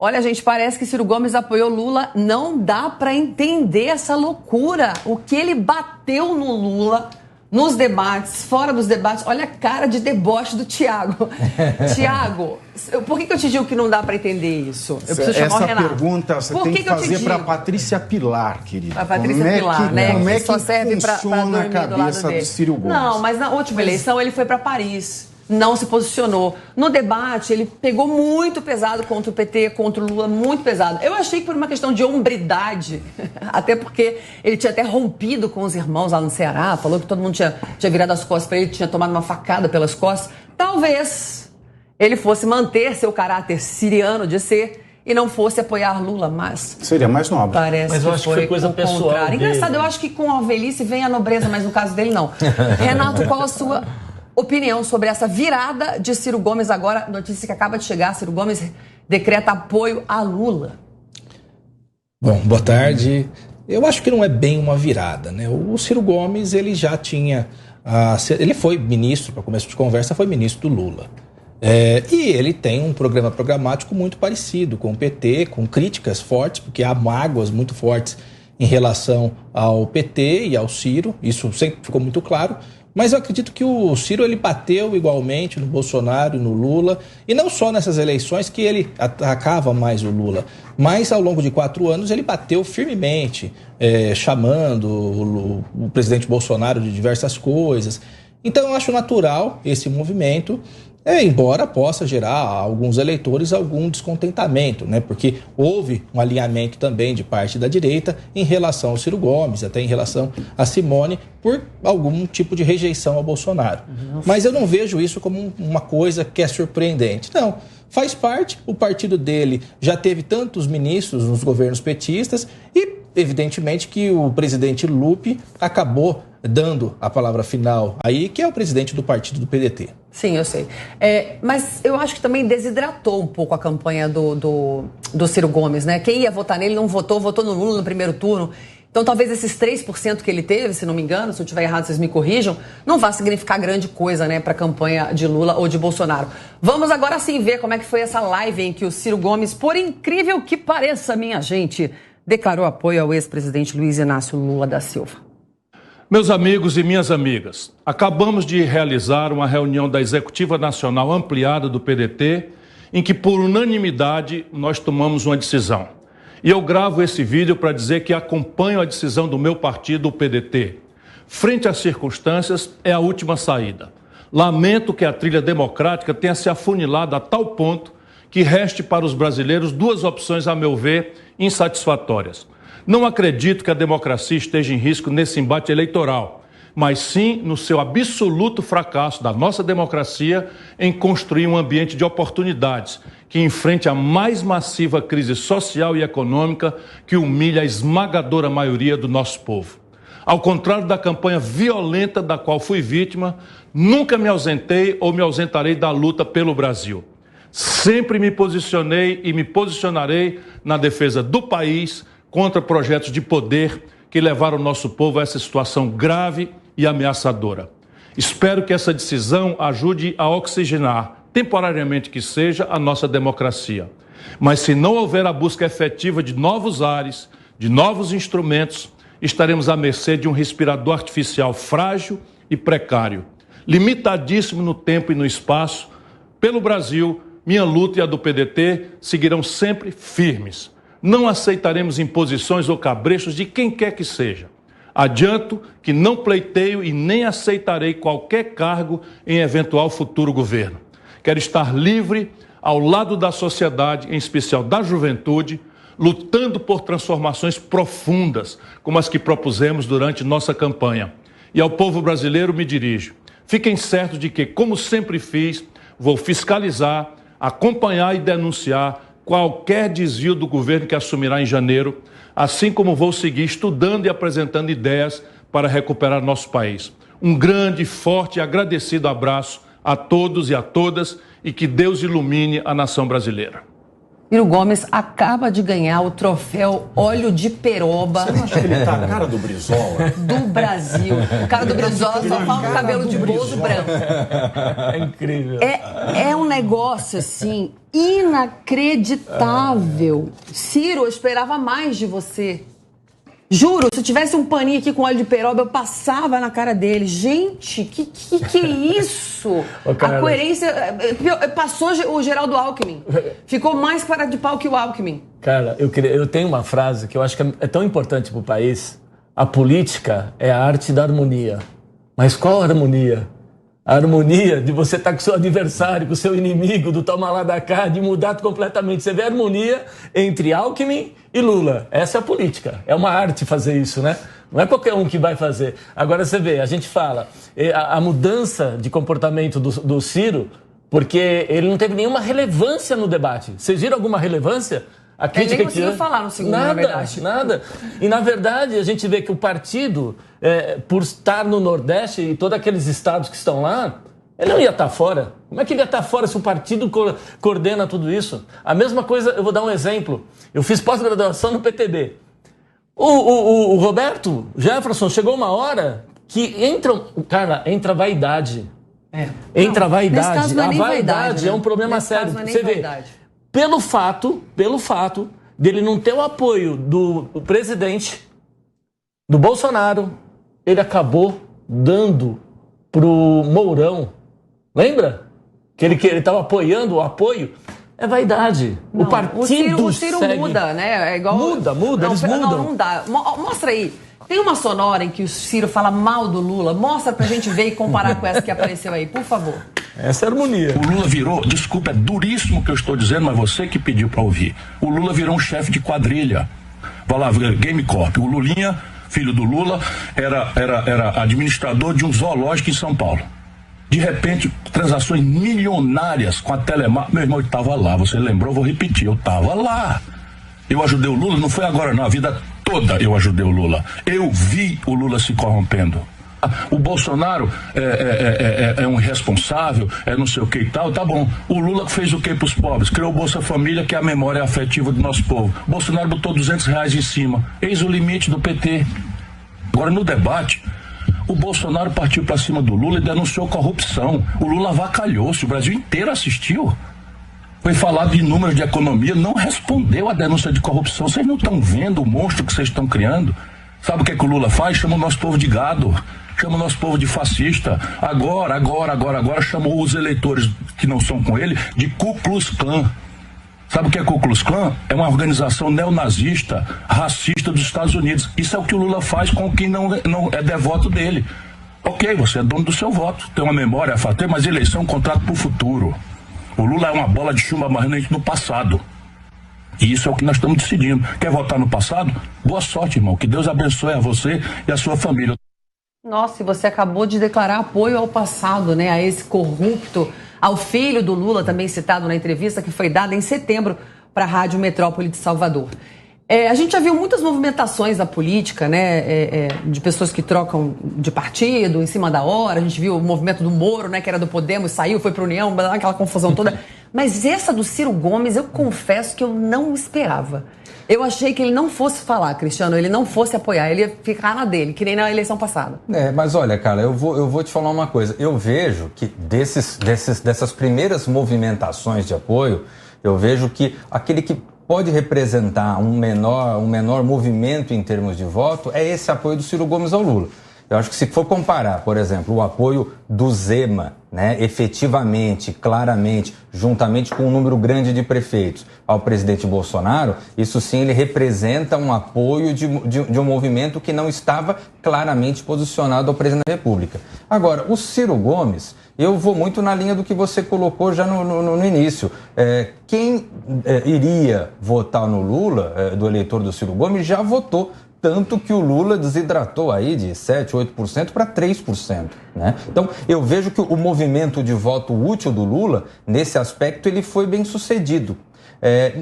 Olha, gente, parece que Ciro Gomes apoiou Lula. Não dá para entender essa loucura. O que ele bateu no Lula nos debates, fora dos debates. Olha a cara de deboche do Tiago. Tiago, por que eu te digo que não dá para entender isso? Eu preciso chamar o Renato. Essa pergunta você tem que fazer para Patrícia Pilar, querida. Para Patrícia Pilar, né? Como é que só serve para funciona a cabeça do Ciro Gomes? Não, mas na última eleição ele foi para Paris. Não se posicionou. No debate, ele pegou muito pesado contra o PT, contra o Lula, muito pesado. Eu achei que por uma questão de hombridade, até porque ele tinha até rompido com os irmãos lá no Ceará, falou que todo mundo tinha virado as costas para ele, tinha tomado uma facada pelas costas. Talvez ele fosse manter seu caráter siriano de ser e não fosse apoiar Lula, mas... Seria mais nobre. Parece mas eu acho que foi coisa pessoal dele. Engraçado, eu acho que com a velhice vem a nobreza, mas no caso dele não. Renato, qual a sua opinião sobre essa virada de Ciro Gomes agora? Notícia que acaba de chegar, Ciro Gomes decreta apoio a Lula. Bom, boa tarde. Eu acho que não é bem uma virada, né? O Ciro Gomes, ele já tinha... ele foi ministro, para começo de conversa, foi ministro do Lula. E ele tem um programa programático muito parecido com o PT, com críticas fortes, porque há mágoas muito fortes em relação ao PT e ao Ciro, isso sempre ficou muito claro. Mas eu acredito que o Ciro ele bateu igualmente no Bolsonaro, no Lula, e não só nessas eleições que ele atacava mais o Lula, mas ao longo de 4 anos ele bateu firmemente, chamando o presidente Bolsonaro de diversas coisas. Então eu acho natural esse movimento, embora possa gerar a alguns eleitores algum descontentamento, né? Porque houve um alinhamento também de parte da direita em relação ao Ciro Gomes, até em relação a Simone, por algum tipo de rejeição ao Bolsonaro. Mas eu não vejo isso como uma coisa que é surpreendente. Não, faz parte, o partido dele já teve tantos ministros nos governos petistas e, evidentemente, que o presidente Lupe acabou dando a palavra final aí, que é o presidente do partido do PDT. Sim, eu sei. Mas eu acho que também desidratou um pouco a campanha do Ciro Gomes, né? Quem ia votar nele não votou no Lula no primeiro turno. Então talvez esses 3% que ele teve, se não me engano, se eu estiver errado, vocês me corrijam, não vá significar grande coisa, né, para a campanha de Lula ou de Bolsonaro. Vamos agora sim ver como é que foi essa live em que o Ciro Gomes, por incrível que pareça, minha gente, declarou apoio ao ex-presidente Luiz Inácio Lula da Silva. Meus amigos e minhas amigas, acabamos de realizar uma reunião da Executiva Nacional Ampliada do PDT, em que, por unanimidade, nós tomamos uma decisão. E eu gravo esse vídeo para dizer que acompanho a decisão do meu partido, o PDT. Frente às circunstâncias, é a última saída. Lamento que a trilha democrática tenha se afunilado a tal ponto que reste para os brasileiros 2 opções, a meu ver, insatisfatórias. Não acredito que a democracia esteja em risco nesse embate eleitoral, mas sim no seu absoluto fracasso da nossa democracia em construir um ambiente de oportunidades que enfrente a mais massiva crise social e econômica que humilha a esmagadora maioria do nosso povo. Ao contrário da campanha violenta da qual fui vítima, nunca me ausentei ou me ausentarei da luta pelo Brasil. Sempre me posicionei e me posicionarei na defesa do país, contra projetos de poder que levaram o nosso povo a essa situação grave e ameaçadora. Espero que essa decisão ajude a oxigenar, temporariamente que seja, a nossa democracia. Mas se não houver a busca efetiva de novos ares, de novos instrumentos, estaremos à mercê de um respirador artificial frágil e precário, limitadíssimo no tempo e no espaço. Pelo Brasil, minha luta e a do PDT seguirão sempre firmes. Não aceitaremos imposições ou cabrechos de quem quer que seja. Adianto que não pleiteio e nem aceitarei qualquer cargo em eventual futuro governo. Quero estar livre ao lado da sociedade, em especial da juventude, lutando por transformações profundas, como as que propusemos durante nossa campanha. E ao povo brasileiro me dirijo. Fiquem certos de que, como sempre fiz, vou fiscalizar, acompanhar e denunciar qualquer desvio do governo que assumirá em janeiro, assim como vou seguir estudando e apresentando ideias para recuperar nosso país. Um grande, forte e agradecido abraço a todos e a todas e que Deus ilumine a nação brasileira. Ciro Gomes acaba de ganhar o troféu Óleo de Peroba. Você não acha que ele tá a cara do Brizola? Do Brasil. O cara do Brizola só falta o cabelo de bozo branco. É incrível. É um negócio, assim, inacreditável. Ciro, eu esperava mais de você. Juro, se tivesse um paninho aqui com óleo de peroba, eu passava na cara dele. Gente, que é isso? A coerência... Passou o Geraldo Alckmin. Ficou mais cara de pau que o Alckmin. Cara, eu tenho uma frase que eu acho que é tão importante para o país. A política é a arte da harmonia. Mas qual harmonia? A harmonia de você estar com o seu adversário, com o seu inimigo, do toma lá da cá, de mudar completamente. Você vê a harmonia entre Alckmin e Lula. Essa é a política. É uma arte fazer isso, né? Não é qualquer um que vai fazer. Agora você vê, a gente fala, a mudança de comportamento do Ciro, porque ele não teve nenhuma relevância no debate. Vocês viram alguma relevância? A crítica ele nem conseguiu falar no segundo, na verdade. Nada. E, na verdade, a gente vê que o partido, por estar no Nordeste e todos aqueles estados que estão lá, ele não ia estar fora. Como é que ele ia estar fora se o partido coordena tudo isso? A mesma coisa, eu vou dar um exemplo. Eu fiz pós-graduação no PTB. O Roberto Jefferson chegou uma hora que entra vaidade. Entra vaidade. Nesse caso não é nem vaidade, né? É um problema nesse sério. Caso não é nem você vaidade. Vê. Pelo fato dele não ter o apoio do presidente, do Bolsonaro, ele acabou dando pro Mourão. Lembra? Que ele estava apoiando o apoio. É vaidade. Não, o partido o Ciro segue. muda, né? É igual... Muda, eles mudam. Não dá. Mostra aí. Tem uma sonora em que o Ciro fala mal do Lula. Mostra pra gente ver e comparar com essa que apareceu aí, por favor. Essa é a harmonia. O Lula virou, desculpa, é duríssimo o que eu estou dizendo, mas você que pediu para ouvir. O Lula virou um chefe de quadrilha. Vai lá, Game Corp. O Lulinha, filho do Lula, era administrador de um zoológico em São Paulo. De repente, transações milionárias com a Telemar. Meu irmão, eu estava lá, você lembrou? Vou repetir, eu estava lá. Eu ajudei o Lula, não foi agora não, a vida toda eu ajudei o Lula. Eu vi o Lula se corrompendo. O Bolsonaro é um irresponsável, não sei o que e tal, tá bom. O Lula fez o que para os pobres? Criou o Bolsa Família, que é a memória afetiva do nosso povo. O Bolsonaro botou R$200 em cima. Eis o limite do PT. Agora, no debate, o Bolsonaro partiu para cima do Lula e denunciou corrupção. O Lula avacalhou-se, o Brasil inteiro assistiu. Foi falado de números de economia, não respondeu à denúncia de corrupção. Vocês não estão vendo o monstro que vocês estão criando? Sabe o que o Lula faz? Chama o nosso povo de gado. Chama o nosso povo de fascista. Agora chamou os eleitores que não são com ele de Ku Klux Klan. Sabe o que é Ku Klux Klan? É uma organização neonazista, racista dos Estados Unidos. Isso é o que o Lula faz com quem não é devoto dele. Ok, você é dono do seu voto, tem uma memória a fazer, mas eleição é um contrato para o futuro. O Lula é uma bola de chumbo amarrando no passado. E isso é o que nós estamos decidindo. Quer votar no passado? Boa sorte, irmão. Que Deus abençoe a você e a sua família. Nossa, e você acabou de declarar apoio ao passado, né? A esse corrupto, ao filho do Lula, também citado na entrevista que foi dada em setembro para a Rádio Metrópole de Salvador. A gente já viu muitas movimentações da política, né? De pessoas que trocam de partido em cima da hora. A gente viu o movimento do Moro, né? Que era do Podemos, saiu, foi para a União, aquela confusão toda. Mas essa do Ciro Gomes, eu confesso que eu não esperava. Eu achei que ele não fosse falar, Cristiano, ele não fosse apoiar, ele ia ficar na dele, que nem na eleição passada. Mas olha, cara, eu vou te falar uma coisa. Eu vejo que dessas primeiras movimentações de apoio, eu vejo que aquele que pode representar um menor movimento em termos de voto é esse apoio do Ciro Gomes ao Lula. Eu acho que se for comparar, por exemplo, o apoio do Zema, né, efetivamente, claramente, juntamente com um número grande de prefeitos ao presidente Bolsonaro, isso sim ele representa um apoio de um movimento que não estava claramente posicionado ao presidente da República. Agora, o Ciro Gomes, eu vou muito na linha do que você colocou já no início. Quem iria votar no Lula, do eleitor do Ciro Gomes, já votou. Tanto que o Lula desidratou aí de 7%, 8% para 3%. Né? Então, eu vejo que o movimento de voto útil do Lula, nesse aspecto, ele foi bem sucedido.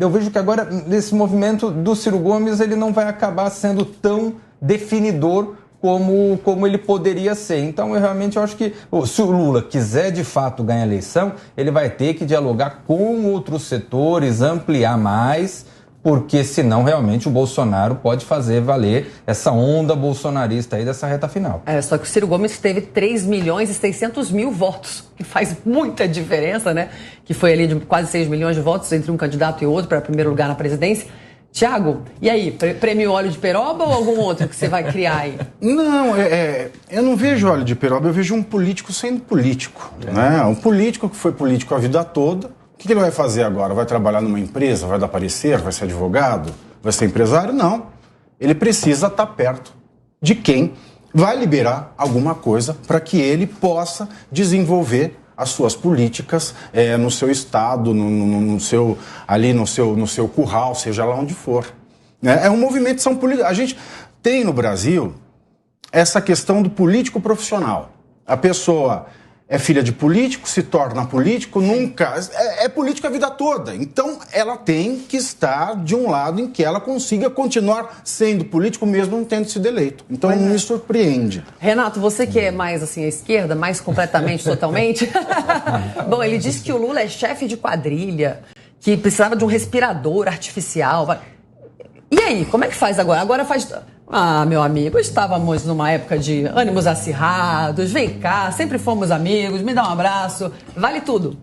Eu vejo que agora, nesse movimento do Ciro Gomes, ele não vai acabar sendo tão definidor como ele poderia ser. Então, eu realmente acho que se o Lula quiser de fato ganhar a eleição, ele vai ter que dialogar com outros setores, ampliar mais, porque senão realmente o Bolsonaro pode fazer valer essa onda bolsonarista aí dessa reta final. Só que o Ciro Gomes teve 3.600.000 votos, que faz muita diferença, né? Que foi ali de quase 6 milhões de votos entre um candidato e outro para primeiro lugar na presidência. Tiago, e aí, prêmio óleo de peroba ou algum outro que você vai criar aí? Não, eu não vejo óleo de peroba, eu vejo um político sendo político. Né? Um político que foi político a vida toda. O que ele vai fazer agora? Vai trabalhar numa empresa? Vai dar parecer? Vai ser advogado? Vai ser empresário? Não. Ele precisa estar perto de quem vai liberar alguma coisa para que ele possa desenvolver as suas políticas no seu estado, no seu curral, seja lá onde for. É um movimento de ação política. A gente tem no Brasil essa questão do político profissional. A pessoa é filha de político, se torna político, nunca... É político a vida toda. Então, ela tem que estar de um lado em que ela consiga continuar sendo político mesmo não tendo sido eleito. Então, não me surpreende. Renato, você que é mais assim à esquerda, mais completamente, totalmente... Bom, ele disse que o Lula é chefe de quadrilha, que precisava de um respirador artificial. E aí, como é que faz agora? Agora faz... Ah, meu amigo, estávamos numa época de ânimos acirrados, vem cá, sempre fomos amigos, me dá um abraço, vale tudo.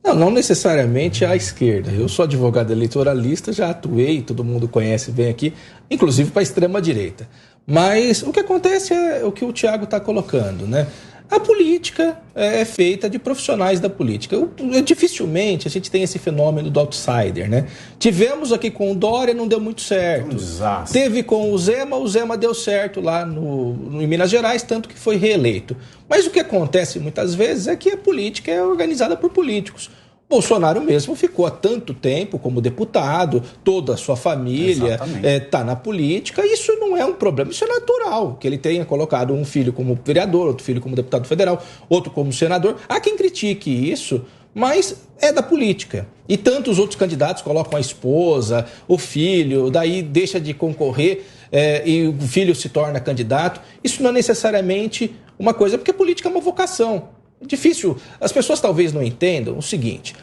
Não necessariamente à esquerda. Eu sou advogado eleitoralista, já atuei, todo mundo conhece bem aqui, inclusive para a extrema-direita. Mas o que acontece é o que o Tiago está colocando, né? A política é feita de profissionais da política. Dificilmente a gente tem esse fenômeno do outsider, né? Tivemos aqui com o Dória, não deu muito certo. Um desastre. Teve com o Zema deu certo lá em Minas Gerais, tanto que foi reeleito. Mas o que acontece muitas vezes é que a política é organizada por políticos. Bolsonaro mesmo ficou há tanto tempo como deputado, toda a sua família está na política. Isso não é um problema, isso é natural, que ele tenha colocado um filho como vereador, outro filho como deputado federal, outro como senador. Há quem critique isso, mas é da política. E tantos outros candidatos colocam a esposa, o filho, daí deixa de concorrer e o filho se torna candidato. Isso não é necessariamente uma coisa, porque a política é uma vocação. É difícil, as pessoas talvez não entendam o seguinte,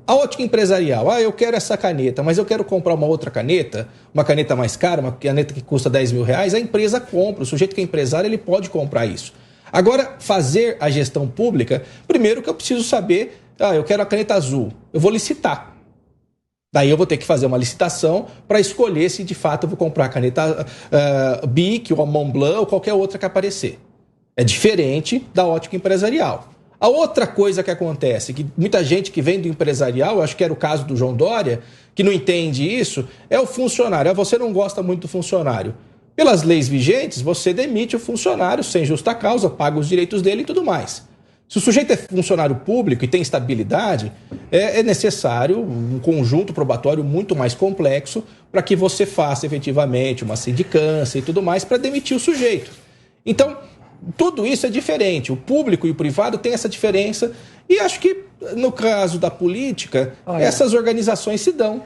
a ótica empresarial, eu quero essa caneta, mas eu quero comprar uma outra caneta, uma caneta mais cara, uma caneta que custa 10 mil reais, a empresa compra, o sujeito que é empresário, ele pode comprar isso. Agora, fazer a gestão pública, primeiro que eu preciso saber, eu quero a caneta azul, eu vou licitar. Daí eu vou ter que fazer uma licitação para escolher se de fato eu vou comprar a caneta Bic ou a Montblanc ou qualquer outra que aparecer. É diferente da ótica empresarial. A outra coisa que acontece, que muita gente que vem do empresarial, eu acho que era o caso do João Dória, que não entende isso, é o funcionário. Você não gosta muito do funcionário. Pelas leis vigentes, você demite o funcionário sem justa causa, paga os direitos dele e tudo mais. Se o sujeito é funcionário público e tem estabilidade, é necessário um conjunto probatório muito mais complexo para que você faça efetivamente uma sindicância e tudo mais para demitir o sujeito. Então, tudo isso é diferente. O público e o privado têm essa diferença e acho que, no caso da política, essas organizações se dão.